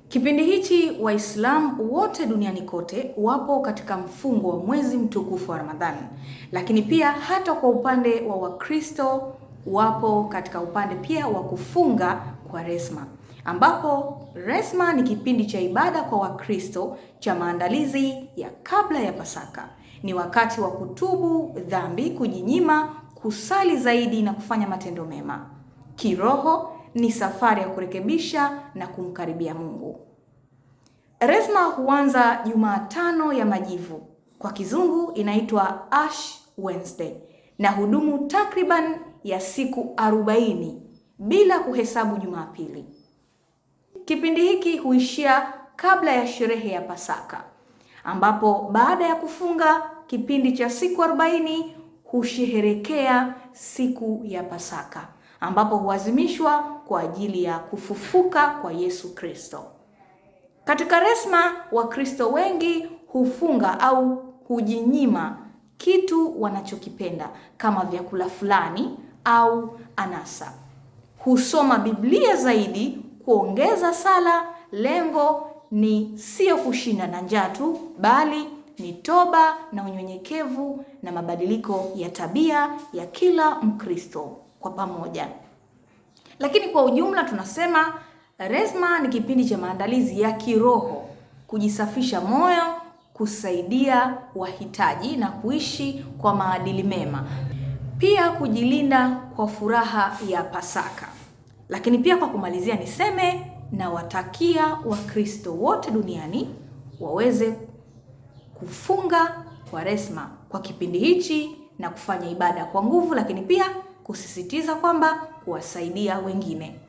Kipindi hichi Waislamu wote duniani kote wapo katika mfungo wa mwezi mtukufu wa Ramadhani, lakini pia hata kwa upande wa Wakristo wapo katika upande pia wa kufunga Kwaresma, ambapo Resma ni kipindi cha ibada kwa Wakristo cha maandalizi ya kabla ya Pasaka. Ni wakati wa kutubu dhambi, kujinyima, kusali zaidi na kufanya matendo mema. Kiroho ni safari ya kurekebisha na kumkaribia Mungu. Resma huanza Jumatano ya Majivu, kwa kizungu inaitwa Ash Wednesday, na hudumu takriban ya siku 40 bila kuhesabu Jumapili. Kipindi hiki huishia kabla ya sherehe ya Pasaka, ambapo baada ya kufunga kipindi cha siku 40 husherehekea siku ya Pasaka, ambapo huadhimishwa kwa ajili ya kufufuka kwa Yesu Kristo. Katika Resma, Wakristo wengi hufunga au hujinyima kitu wanachokipenda kama vyakula fulani au anasa. Husoma Biblia zaidi, kuongeza sala. Lengo ni sio kushinda na njaa tu, bali ni toba na unyenyekevu na mabadiliko ya tabia ya kila Mkristo kwa pamoja. Lakini kwa ujumla tunasema Resma ni kipindi cha maandalizi ya kiroho, kujisafisha moyo, kusaidia wahitaji na kuishi kwa maadili mema. Pia kujilinda kwa furaha ya Pasaka. Lakini pia kwa kumalizia niseme na watakia Wakristo wote duniani waweze kufunga Kwaresma kwa kipindi hichi na kufanya ibada kwa nguvu, lakini pia kusisitiza kwamba kuwasaidia wengine.